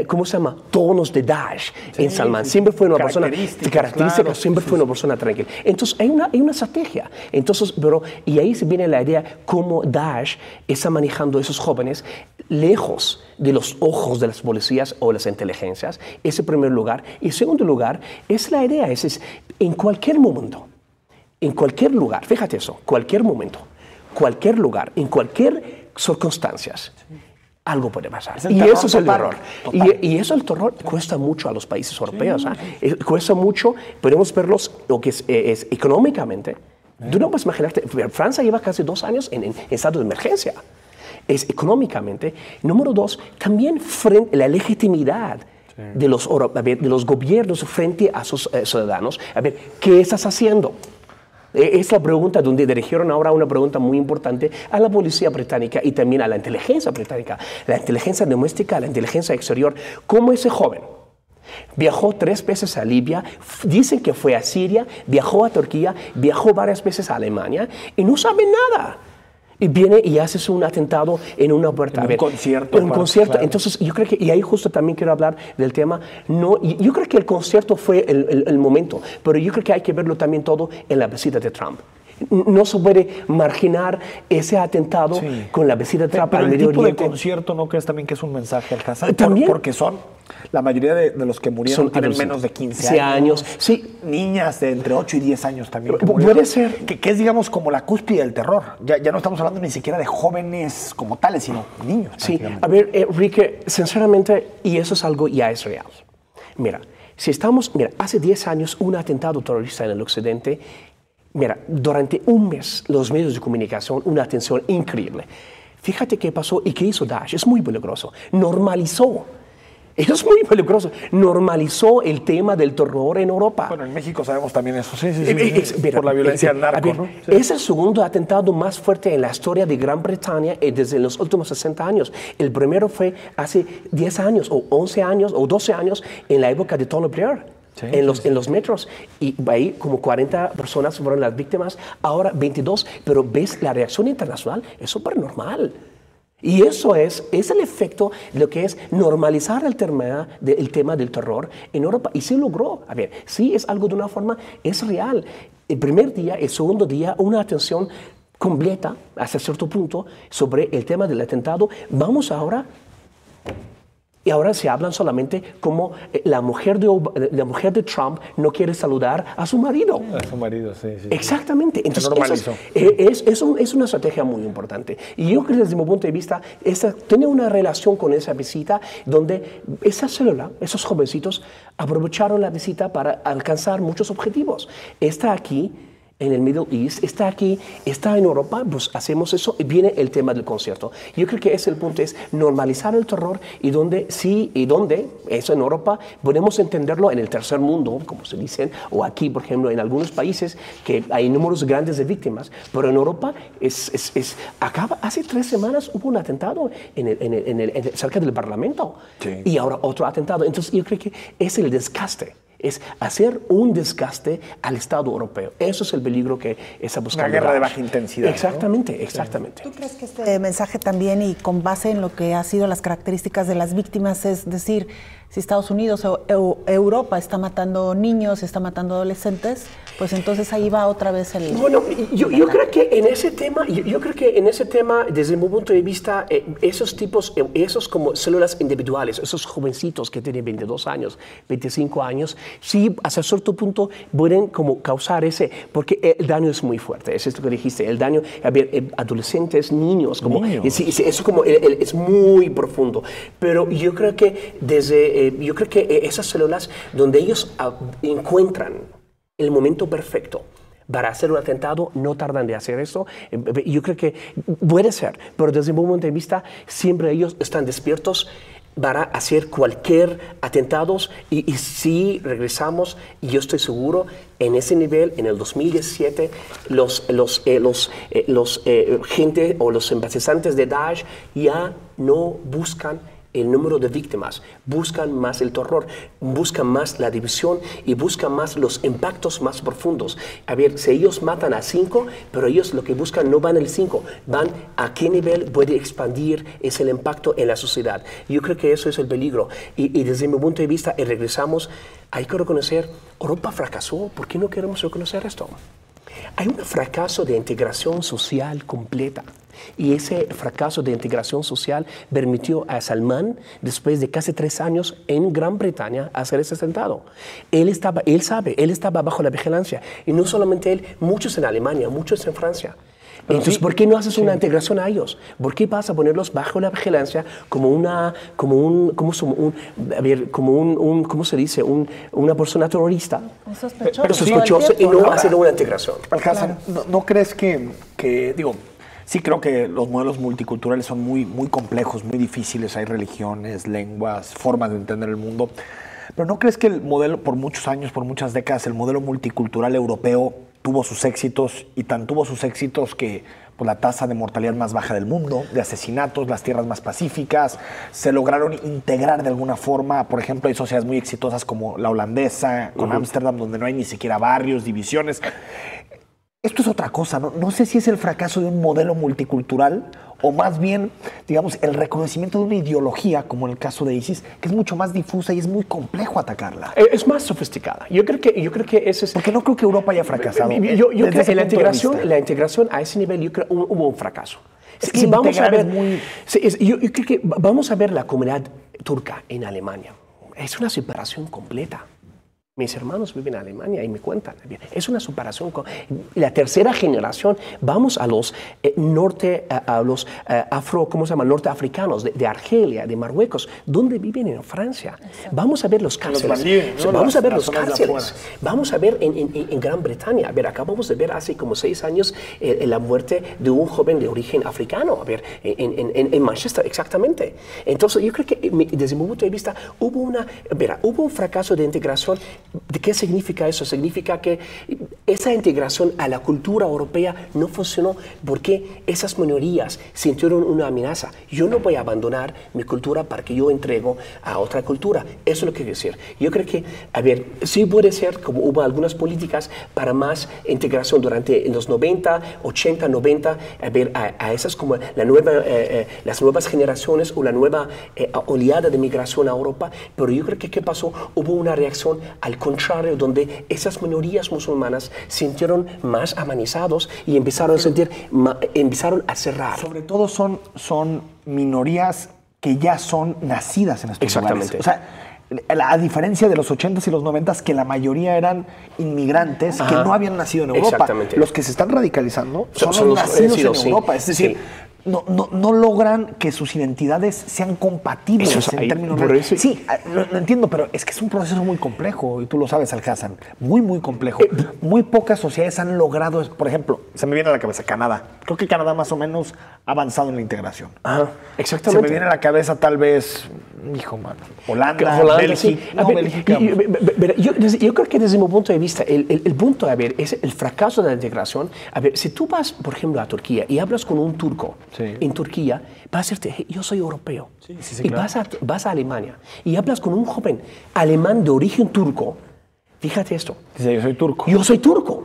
Speaker 3: ¿cómo se llama? Tonos de Daesh en Salman. Siempre fue una persona característica, claro, siempre fue una persona tranquila. Entonces, hay una estrategia. Entonces, y ahí se viene la idea cómo Daesh está manejando a esos jóvenes lejos de los ojos de las policías o las inteligencias. Ese primer lugar. Y en segundo lugar, es la idea, es en cualquier momento, en cualquier lugar, fíjate eso, cualquier momento, cualquier lugar, en cualquier circunstancias, algo puede pasar. Y eso es el terror. Y eso el terror cuesta mucho a los países europeos. Cuesta mucho, podemos verlos lo que es económicamente. Tú no puedes imaginarte, Francia lleva casi 2 años en estado de emergencia. Es económicamente. Número 2, también la legitimidad de los gobiernos frente a sus ciudadanos. A ver, ¿qué estás haciendo? Es la pregunta donde dirigieron ahora una pregunta muy importante a la policía británica y también a la inteligencia británica, la inteligencia doméstica, la inteligencia exterior. ¿Cómo ese joven viajó 3 veces a Libia, dicen que fue a Siria, viajó a Turquía, viajó varias veces a Alemania y no sabe nada? Y viene y haces un atentado en una puerta.
Speaker 1: Un concierto.
Speaker 3: Un concierto. Claro. Entonces, yo creo que, y ahí justo también quiero hablar del tema, yo creo que el concierto fue el momento, pero yo creo que hay que verlo también todo en la visita de Trump. No se puede marginar ese atentado con la visita de Trump al Medio Oriente.
Speaker 1: Pero el tipo de concierto, ¿no crees también que es un mensaje al Hassan?
Speaker 3: También.
Speaker 1: Porque la mayoría de los que murieron tienen menos de 15 años.
Speaker 3: Sí.
Speaker 1: Niñas de entre 8 y 10 años también.
Speaker 3: Puede ser.
Speaker 1: Que es, digamos, como la cúspide del terror. Ya no estamos hablando ni siquiera de jóvenes como tales, sino niños.
Speaker 3: Sí, a ver, Enrique, sinceramente, y eso es algo ya es real. Mira, hace 10 años un atentado terrorista en el occidente. Mira, durante un mes los medios de comunicación, una atención increíble. Fíjate qué pasó y qué hizo Daesh. Es muy peligroso. Es muy peligroso. Normalizó el tema del terror en Europa.
Speaker 1: Bueno, en México sabemos también eso. Sí. Por la violencia del narco, ¿no? Sí.
Speaker 3: Es el segundo atentado más fuerte en la historia de Gran Bretaña desde los últimos 60 años. El primero fue hace 10 años, o 11 años, o 12 años, en la época de Tony Blair. En los metros, y ahí como 40 personas fueron las víctimas, ahora 22, pero ves la reacción internacional, es súper normal. Y eso es el efecto de lo que es normalizar el tema del terror en Europa, y se logró. A ver, sí es algo de una forma, es real. El primer día, el segundo día, una atención completa, hasta cierto punto, sobre el tema del atentado. Vamos ahora... Y ahora se hablan solamente como la mujer de Trump no quiere saludar a su marido.
Speaker 1: A su marido, sí.
Speaker 3: Exactamente. Entonces, es una estrategia muy importante. Y yo creo que desde mi punto de vista, tiene una relación con esa visita donde esa célula, esos jovencitos, aprovecharon la visita para alcanzar muchos objetivos. Está aquí en el Middle East, está aquí, está en Europa, pues hacemos eso y viene el tema del concierto. Yo creo que el punto es normalizar el terror y donde eso en Europa podemos entenderlo en el tercer mundo, como se dicen, o aquí, por ejemplo, en algunos países que hay números grandes de víctimas, pero en Europa hace 3 semanas hubo un atentado cerca del Parlamento y ahora otro atentado. Entonces yo creo que es el desgaste. Es hacer un desgaste al Estado europeo. Eso es el peligro que está buscando.
Speaker 1: Una guerra de baja intensidad.
Speaker 3: Exactamente,
Speaker 1: ¿no?
Speaker 3: exactamente.
Speaker 2: ¿Tú crees que este mensaje también, y con base en lo que ha sido las características de las víctimas, es decir, si Estados Unidos o Europa está matando niños, está matando adolescentes, pues entonces ahí va otra vez el...
Speaker 3: Bueno, yo creo que en ese tema, desde mi punto de vista, esos como células individuales, esos jovencitos que tienen 22 años, 25 años, sí, hasta cierto punto pueden como causar porque el daño es muy fuerte, es esto que dijiste, el daño, adolescentes, niños, como, eso como es muy profundo, pero yo creo que yo creo que esas células donde ellos encuentran el momento perfecto para hacer un atentado, no tardan de hacer eso. Yo creo que puede ser, pero desde mi punto de vista, siempre ellos están despiertos para hacer cualquier atentado y si regresamos, yo estoy seguro, en ese nivel, en el 2017, gente o los simpatizantes de Daesh ya no buscan el número de víctimas, buscan más el terror, buscan más la división y buscan más los impactos más profundos. A ver, si ellos matan a 5, pero ellos lo que buscan no van al 5, van a qué nivel puede expandir ese impacto en la sociedad. Yo creo que eso es el peligro. Y desde mi punto de vista, y regresamos, hay que reconocer, Europa fracasó, ¿por qué no queremos reconocer esto? Hay un fracaso de integración social completa. Y ese fracaso de integración social permitió a Salman, después de casi 3 años en Gran Bretaña, hacer ese atentado. Él estaba bajo la vigilancia. Y no solamente él, muchos en Alemania, muchos en Francia. Pero entonces, ¿por qué no haces una integración a ellos? ¿Por qué vas a ponerlos bajo la vigilancia una persona terrorista?
Speaker 2: Un sospechoso.
Speaker 3: Pero sospechoso y no hacer una integración.
Speaker 1: Alcázar, ¿no crees que digo, sí creo que los modelos multiculturales son muy, muy complejos, muy difíciles, hay religiones, lenguas, formas de entender el mundo, pero ¿no crees que el modelo, por muchos años, por muchas décadas, el modelo multicultural europeo tuvo sus éxitos y tan tuvo sus éxitos que pues, la tasa de mortalidad más baja del mundo, de asesinatos, las tierras más pacíficas, se lograron integrar de alguna forma? Por ejemplo, hay sociedades muy exitosas como la holandesa, con Ámsterdam, donde no hay ni siquiera barrios, divisiones. Esto es otra cosa, ¿no? No sé si es el fracaso de un modelo multicultural o más bien, digamos, el reconocimiento de una ideología, como en el caso de ISIS, que es mucho más difusa y es muy complejo atacarla.
Speaker 3: Es más sofisticada. Yo creo que ese es...
Speaker 1: Porque no creo que Europa haya fracasado.
Speaker 3: Yo creo que la integración a ese nivel, yo creo que hubo un fracaso.
Speaker 1: Es que vamos a ver
Speaker 3: yo creo que vamos a ver la comunidad turca en Alemania. Es una separación completa. Mis hermanos viven en Alemania y me cuentan. Es una separación con la tercera generación. Vamos a los norteafricanos de Argelia, de Marruecos, donde viven en Francia. Vamos a ver los cárceles. Vamos a ver los cárceles. Vamos a ver en Gran Bretaña. A ver, acabamos de ver hace como 6 años la muerte de un joven de origen africano. A ver, en Manchester, exactamente. Entonces, yo creo que desde mi punto de vista hubo un fracaso de integración. ¿De qué significa eso? Significa que esa integración a la cultura europea no funcionó porque esas minorías sintieron una amenaza. Yo no voy a abandonar mi cultura para que yo entrego a otra cultura. Eso es lo que quiero decir. Yo creo que, a ver, sí puede ser, como hubo algunas políticas para más integración durante los 90, 80, 90, a ver, a esas como las nuevas generaciones o la nueva oleada de migración a Europa, pero yo creo que ¿qué pasó? Hubo una reacción al contrario, donde esas minorías musulmanas sintieron más amanizados y empezaron a cerrar.
Speaker 1: Sobre todo son minorías que ya son nacidas en estos lugares. O sea, a diferencia de los 80s y los 90s, que la mayoría eran inmigrantes que no habían nacido en Europa. Exactamente. Los que se están radicalizando son los nacidos en Europa. Es decir, no logran que sus identidades sean compatibles en términos de... Sí, lo entiendo, pero es que es un proceso muy complejo, y tú lo sabes, Alcázar, muy, muy complejo. Muy pocas sociedades han logrado, por ejemplo, se me viene a la cabeza Canadá. Creo que Canadá más o menos ha avanzado en la integración.
Speaker 3: Exactamente.
Speaker 1: Se me viene a la cabeza tal vez, Holanda, Bélgica.
Speaker 3: Sí. Bélgica. Yo creo que desde mi punto de vista, el punto, a ver, es el fracaso de la integración. A ver, si tú vas, por ejemplo, a Turquía y hablas con un turco, en Turquía, vas a decirte, yo soy europeo. Y claro. vas a Alemania y hablas con un joven alemán de origen turco. Fíjate esto.
Speaker 1: Dice, yo soy turco.
Speaker 3: Yo soy turco.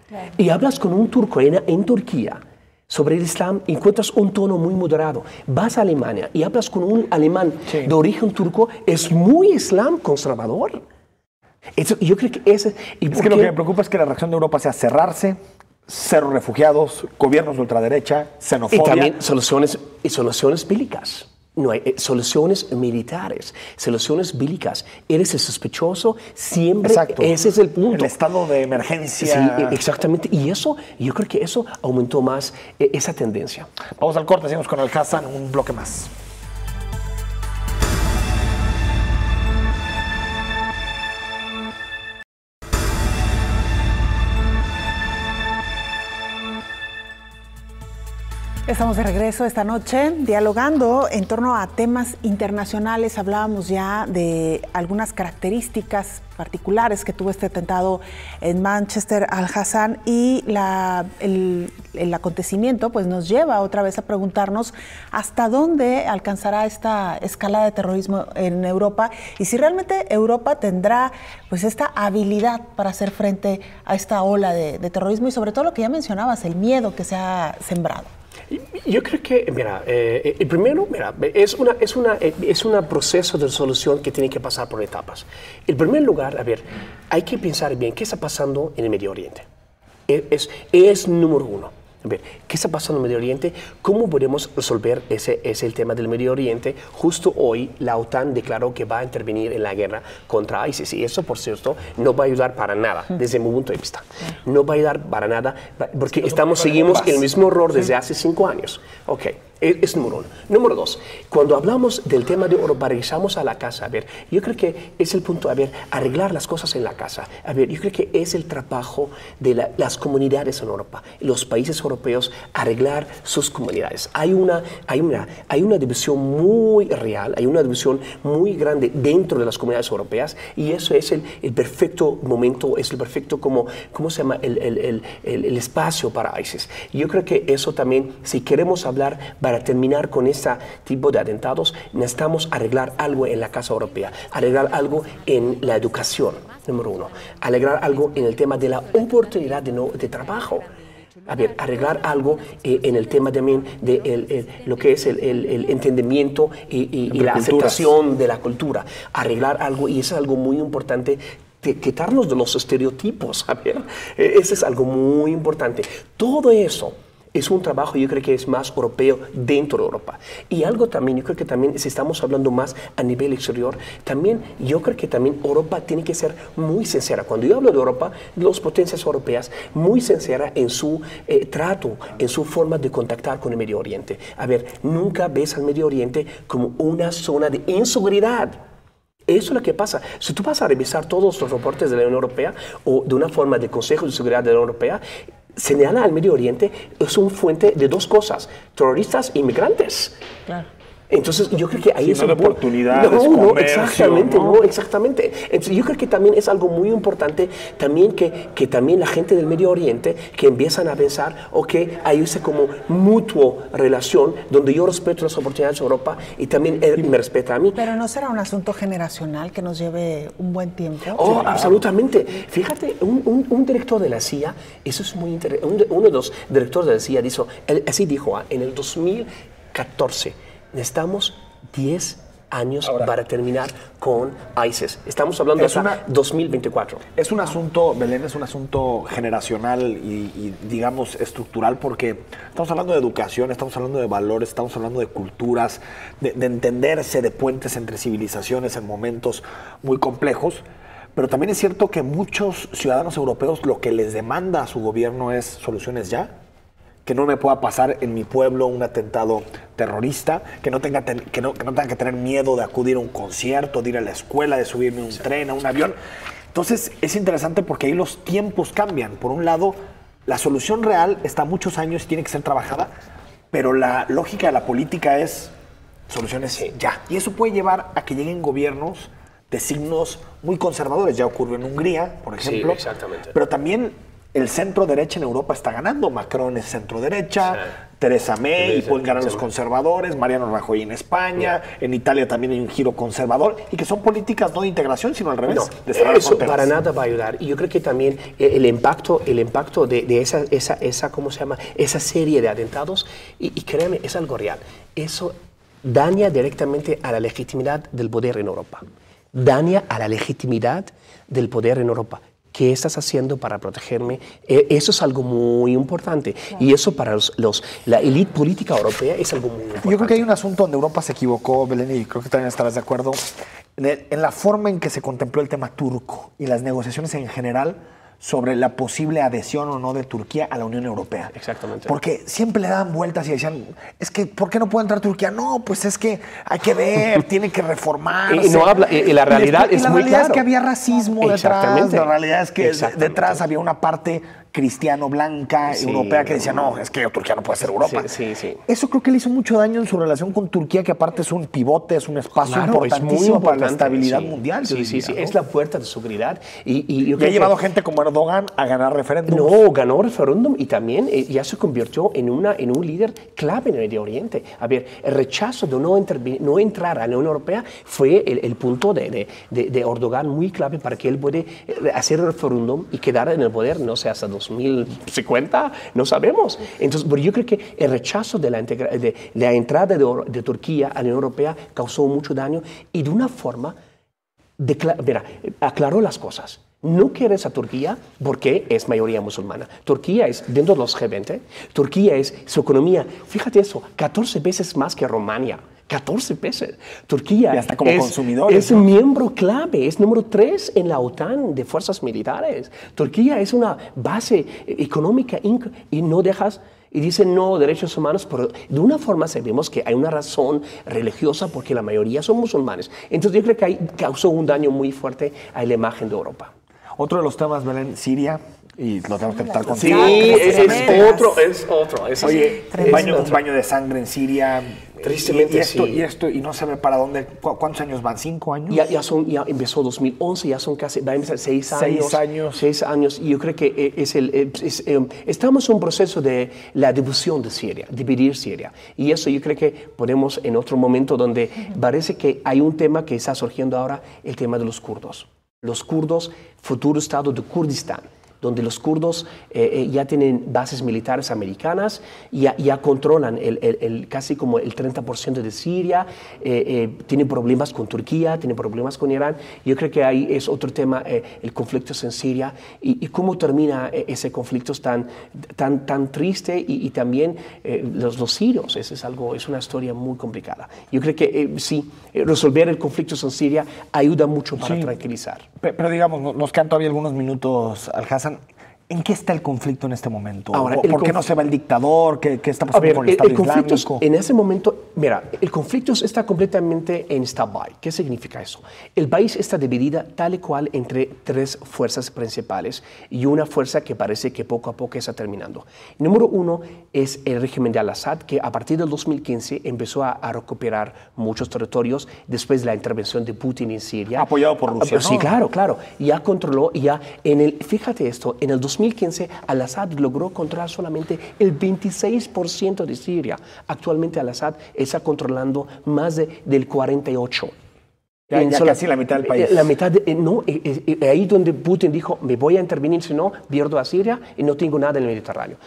Speaker 3: Claro. Y hablas con un turco en Turquía sobre el Islam, encuentras un tono muy moderado. Vas a Alemania y hablas con un alemán de origen turco, es muy Islam conservador. Yo creo que es
Speaker 1: que lo que me preocupa es que la reacción de Europa sea cerrarse, cero refugiados, gobiernos de ultraderecha, xenofobia.
Speaker 3: Y también soluciones bélicas. No hay soluciones militares, soluciones bélicas. Eres el sospechoso siempre. Exacto. Ese es el punto.
Speaker 1: El estado de emergencia.
Speaker 3: Sí, exactamente. Y eso, yo creo que eso aumentó más esa tendencia.
Speaker 1: Vamos al corte, seguimos con Alcázar, un bloque más.
Speaker 2: Estamos de regreso esta noche dialogando en torno a temas internacionales. Hablábamos ya de algunas características particulares que tuvo este atentado en Manchester al-Hassan y el acontecimiento pues nos lleva otra vez a preguntarnos hasta dónde alcanzará esta escalada de terrorismo en Europa y si realmente Europa tendrá pues esta habilidad para hacer frente a esta ola de terrorismo y sobre todo lo que ya mencionabas, el miedo que se ha sembrado.
Speaker 3: Yo creo que, mira, el primero, mira, es un proceso de solución que tiene que pasar por etapas. En primer lugar, a ver, hay que pensar bien qué está pasando en el Medio Oriente. Es número uno. A ver, ¿qué está pasando en el Medio Oriente? ¿Cómo podemos resolver el tema del Medio Oriente? Justo hoy la OTAN declaró que va a intervenir en la guerra contra ISIS y eso, por cierto, no va a ayudar para nada desde mi punto de vista. No va a ayudar para nada porque seguimos el mismo error desde hace 5 años. Ok, es número uno. Número dos, cuando hablamos del tema de Europa, regresamos a la casa. A ver, yo creo que es el punto, a ver, arreglar las cosas en la casa. A ver, yo creo que es el trabajo de las comunidades en Europa, los países europeos, arreglar sus comunidades. Hay una división muy real, hay una división muy grande dentro de las comunidades europeas y eso es el perfecto momento, es el perfecto, ¿cómo se llama? El espacio para ISIS. Yo creo que eso también, si queremos hablar para terminar con este tipo de atentados, necesitamos arreglar algo en la Casa Europea, arreglar algo en la educación, número uno, arreglar algo en el tema de la oportunidad de trabajo. A ver, arreglar algo en el tema también de lo que es el entendimiento y la aceptación de la cultura. Arreglar algo, y eso es algo muy importante, quitarnos de los estereotipos. A ver, eso es algo muy importante. Todo eso es un trabajo, yo creo que es más europeo dentro de Europa. Y algo también, yo creo que también, si estamos hablando más a nivel exterior, también yo creo que también Europa tiene que ser muy sincera. Cuando yo hablo de Europa, las potencias europeas, muy sincera en su trato, en su forma de contactar con el Medio Oriente. A ver, nunca ves al Medio Oriente como una zona de inseguridad. Eso es lo que pasa. Si tú vas a revisar todos los reportes de la Unión Europea o de una forma de Consejo de Seguridad de la Unión Europea, señala al Medio Oriente es una fuente de dos cosas: terroristas e inmigrantes. Claro. Entonces yo creo que ahí es
Speaker 1: de oportunidades,
Speaker 3: exactamente. Entonces yo creo que también es algo muy importante también que también la gente del Medio Oriente que empiezan a pensar, ok, hay esa como mutuo relación donde yo respeto las oportunidades de Europa y también él me respeta a mí.
Speaker 2: Pero ¿no será un asunto generacional que nos lleve un buen tiempo?
Speaker 3: Oh, sí, absolutamente. Fíjate, un director de la CIA, eso es muy interesante, uno de los directores de la CIA así dijo, en el 2014, necesitamos 10 años para terminar con ISIS. Estamos hablando hasta 2024.
Speaker 1: Es un asunto, Belén, es un asunto generacional y digamos estructural porque estamos hablando de educación, estamos hablando de valores, estamos hablando de culturas, de entenderse, de puentes entre civilizaciones en momentos muy complejos. Pero también es cierto que muchos ciudadanos europeos lo que les demanda a su gobierno es soluciones ya. Que no me pueda pasar en mi pueblo un atentado terrorista, que no tenga que tener miedo de acudir a un concierto, de ir a la escuela, de subirme a un tren, a un avión. Entonces es interesante porque ahí los tiempos cambian. Por un lado, la solución real está a muchos años y tiene que ser trabajada, pero la lógica de la política es soluciones ya. Y eso puede llevar a que lleguen gobiernos de signos muy conservadores. Ya ocurrió en Hungría, por ejemplo.
Speaker 3: Sí, exactamente.
Speaker 1: Pero también el centro derecha en Europa está ganando. Macron es centro derecha, Theresa May, pueden ganar los conservadores, Mariano Rajoy en España, en Italia también hay un giro conservador, y que son políticas no de integración, sino al revés.
Speaker 3: No,
Speaker 1: de cerrar
Speaker 3: eso
Speaker 1: fronteras.
Speaker 3: para nada va a ayudar. Y yo creo que también el impacto de esa ¿cómo se llama? Esa serie de atentados, y créeme, es algo real. Eso daña directamente a la legitimidad del poder en Europa. Daña a la legitimidad del poder en Europa. ¿Qué estás haciendo para protegerme? Eso es algo muy importante. Claro. Y eso para la élite política europea es algo muy importante.
Speaker 1: Yo creo que hay un asunto donde Europa se equivocó, Belén, y creo que también estarás de acuerdo, en la forma en que se contempló el tema turco y las negociaciones en general sobre la posible adhesión o no de Turquía a la Unión Europea.
Speaker 3: Exactamente.
Speaker 1: Porque siempre le daban vueltas y decían, es que, ¿por qué no puede entrar Turquía? No, pues es que hay que ver, tiene que reformarse.
Speaker 3: Y no habla, y la realidad es muy clara.
Speaker 1: La realidad es que había racismo detrás, la realidad es que detrás había una parte cristiano, blanca, europea, que decía, no, es que Turquía no puede ser Europa.
Speaker 3: Sí.
Speaker 1: Eso creo que le hizo mucho daño en su relación con Turquía, que aparte es un pivote, es un espacio importantísimo para la estabilidad mundial.
Speaker 3: Sí, ¿no? Es la puerta de seguridad.
Speaker 1: Y ha llevado gente como Erdogan a ganar referéndum.
Speaker 3: No, ganó referéndum y también ya se convirtió en un líder clave en el Medio Oriente. A ver, el rechazo de no entrar a la Unión Europea fue el punto de Erdogan muy clave para que él puede hacer el referéndum y quedar en el poder, no sé, hasta 2050, no sabemos. Entonces, pero yo creo que el rechazo de la entrada de Turquía a la Unión Europea causó mucho daño y de una forma, aclaró las cosas. No quieres a Turquía porque es mayoría musulmana. Turquía es, dentro de los G20, Turquía es su economía, fíjate eso, 14 veces más que Rumania. 14 veces. Turquía es miembro clave, es número 3 en la OTAN de fuerzas militares. Turquía es una base económica y no dejas... Y dicen no, derechos humanos, pero de una forma sabemos que hay una razón religiosa porque la mayoría son musulmanes. Entonces yo creo que ahí causó un daño muy fuerte a la imagen de Europa.
Speaker 1: Otro de los temas, Belén, Siria, y lo tenemos que tratar contigo.
Speaker 3: Sí, es otro.
Speaker 1: Oye, un baño de sangre en Siria.
Speaker 3: Tristemente,
Speaker 1: y no se ve para dónde. ¿Cuántos años van? ¿5 años?
Speaker 3: Ya empezó 2011, ya son casi, va a empezar 6 años.
Speaker 1: 6 años.
Speaker 3: 6 años, y yo creo que estamos en un proceso de la división de Siria, dividir Siria. Y eso yo creo que podemos en otro momento donde parece que hay un tema que está surgiendo ahora, el tema de los kurdos. Los kurdos, futuro estado de Kurdistán, donde los kurdos ya tienen bases militares americanas, ya controlan casi como el 30% de Siria, tienen problemas con Turquía, tienen problemas con Irán. Yo creo que ahí es otro tema, el conflicto en Siria y cómo termina ese conflicto tan triste y también los sirios. Es una historia muy complicada. Yo creo que sí, resolver el conflicto en Siria ayuda mucho para tranquilizar.
Speaker 1: Pero digamos, nos quedan todavía algunos minutos, Alhassan. ¿En qué está el conflicto en este momento?
Speaker 3: Ahora,
Speaker 1: ¿Por qué no se va el dictador? ¿Qué está pasando con el Estado Islámico?
Speaker 3: En ese momento, mira, el conflicto está completamente en stand-by. ¿Qué significa eso? El país está dividido tal y cual entre 3 fuerzas principales y una fuerza que parece que poco a poco está terminando. Número 1 es el régimen de Al-Assad, que a partir del 2015 empezó a recuperar muchos territorios después de la intervención de Putin en Siria.
Speaker 1: Apoyado por Rusia, ¿no?
Speaker 3: Sí, claro. Ya controló, fíjate esto, en el 2015 Al-Assad logró controlar solamente el 26% de Siria. Actualmente Al-Assad está controlando más del 48%.
Speaker 1: Ya casi la mitad del país.
Speaker 3: La mitad, ahí donde Putin dijo, me voy a intervenir, si no, pierdo a Siria y no tengo nada en el Mediterráneo.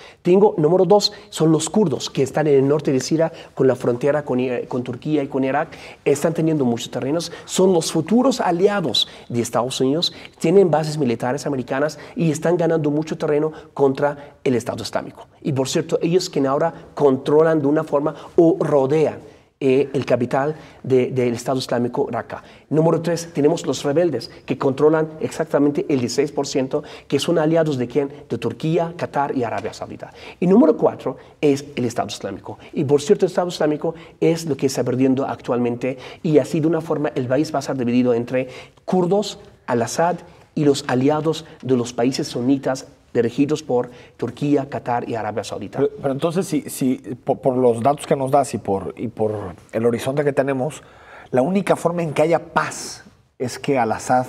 Speaker 3: Número 2, son los kurdos que están en el norte de Siria, con la frontera con Turquía y con Irak, están teniendo muchos terrenos, son los futuros aliados de Estados Unidos, tienen bases militares americanas y están ganando mucho terreno contra el Estado Islámico. Y por cierto, ellos que ahora controlan de una forma o rodean el capital del Estado Islámico, Raqqa. Número 3, tenemos los rebeldes que controlan exactamente el 16%, que son aliados de ¿quién? De Turquía, Qatar y Arabia Saudita. Y número 4 es el Estado Islámico. Y por cierto, el Estado Islámico es lo que está perdiendo actualmente y así de una forma el país va a ser dividido entre kurdos, Al-Assad y los aliados de los países sunitas dirigidos por Turquía, Qatar y Arabia Saudita.
Speaker 1: Pero entonces, si por los datos que nos das y por el horizonte que tenemos, la única forma en que haya paz es que Al-Assad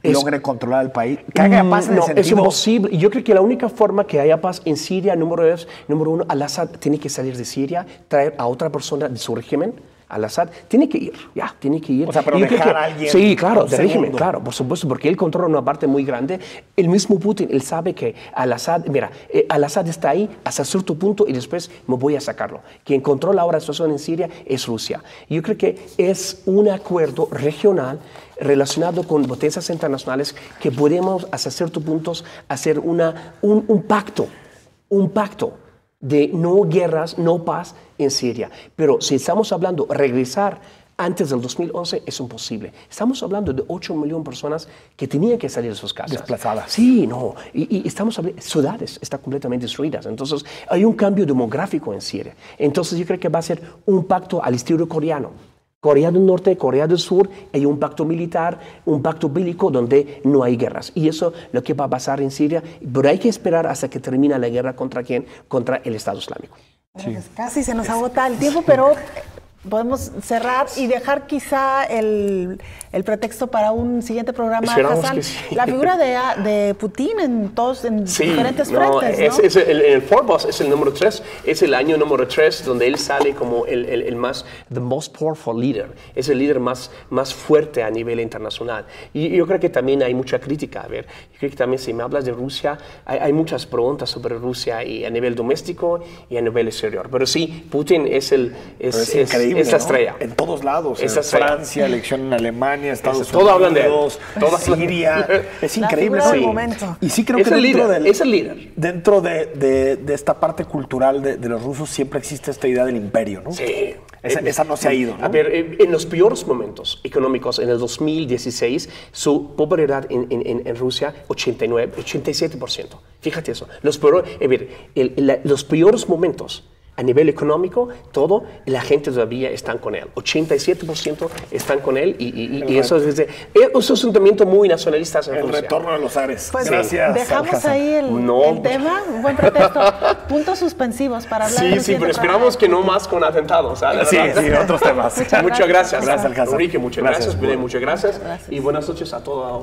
Speaker 1: logre controlar el país. Que haya paz en el sentido...
Speaker 3: Es imposible. Yo creo que la única forma que haya paz en Siria, número 1, Al-Assad tiene que salir de Siria, traer a otra persona de su régimen. Al-Assad tiene que ir.
Speaker 1: O sea, pero dejar a alguien.
Speaker 3: Sí, claro, de régimen, claro, por supuesto, porque él controla una parte muy grande. El mismo Putin, él sabe que Al-Assad, Al-Assad está ahí hasta cierto punto y después me voy a sacarlo. Quien controla ahora la situación en Siria es Rusia. Yo creo que es un acuerdo regional relacionado con potencias internacionales que podemos hasta cierto punto hacer un pacto de no guerras, no paz en Siria. Pero si estamos hablando de regresar antes del 2011, es imposible. Estamos hablando de 8 millones de personas que tenían que salir de sus casas.
Speaker 1: Desplazadas.
Speaker 3: Sí, no. Y estamos hablando, ciudades están completamente destruidas. Entonces, hay un cambio demográfico en Siria. Entonces, yo creo que va a ser un pacto al estilo coreano. Corea del Norte, Corea del Sur, hay un pacto militar, un pacto bélico donde no hay guerras. Y eso es lo que va a pasar en Siria, pero hay que esperar hasta que termine la guerra ¿contra quién? Contra el Estado Islámico.
Speaker 2: Sí. Pues casi se nos agota el tiempo, pero podemos cerrar y dejar quizá el pretexto para un siguiente programa.
Speaker 3: Esperamos que sí.
Speaker 2: La figura de Putin en diferentes frentes, ¿no?
Speaker 3: El Forbes es el número 3, es el año número 3 donde él sale como the most powerful leader, es el líder más fuerte a nivel internacional. Y yo creo que también hay mucha crítica. A ver, yo creo que también si me hablas de Rusia, hay muchas preguntas sobre Rusia y a nivel doméstico y a nivel exterior. Pero sí, Putin es increíble. Es la estrella.
Speaker 1: En todos lados. En Francia, elección en Alemania, Estados
Speaker 3: Unidos. Todo hablan de él.
Speaker 1: Siria. Es increíble.
Speaker 2: La momento.
Speaker 1: Y sí creo
Speaker 3: que es el líder.
Speaker 1: Dentro de esta parte cultural de los rusos siempre existe esta idea del imperio, ¿no?
Speaker 3: Sí.
Speaker 1: Esa no se ha ido, ¿no?
Speaker 3: A ver, en los peores momentos económicos, en el 2016, su popularidad en Rusia, 87%. Fíjate eso. Los peores momentos a nivel económico, la gente todavía está con él. 87% están con él y eso es un sentimiento muy nacionalista en Rusia.
Speaker 1: El retorno a los ares.
Speaker 2: Pues
Speaker 1: gracias.
Speaker 2: Dejamos ahí el tema, un buen pretexto. Puntos suspensivos para hablar de
Speaker 3: Sí, pero esperamos que no más con atentados.
Speaker 1: Sí, otros temas.
Speaker 3: Muchas gracias.
Speaker 1: Gracias,
Speaker 3: Enrique, muchas gracias. Muchas gracias. Y buenas noches a toda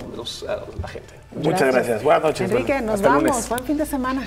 Speaker 3: la gente.
Speaker 1: Muchas gracias. Buenas noches.
Speaker 2: Enrique, nos vamos. Buen fin de semana.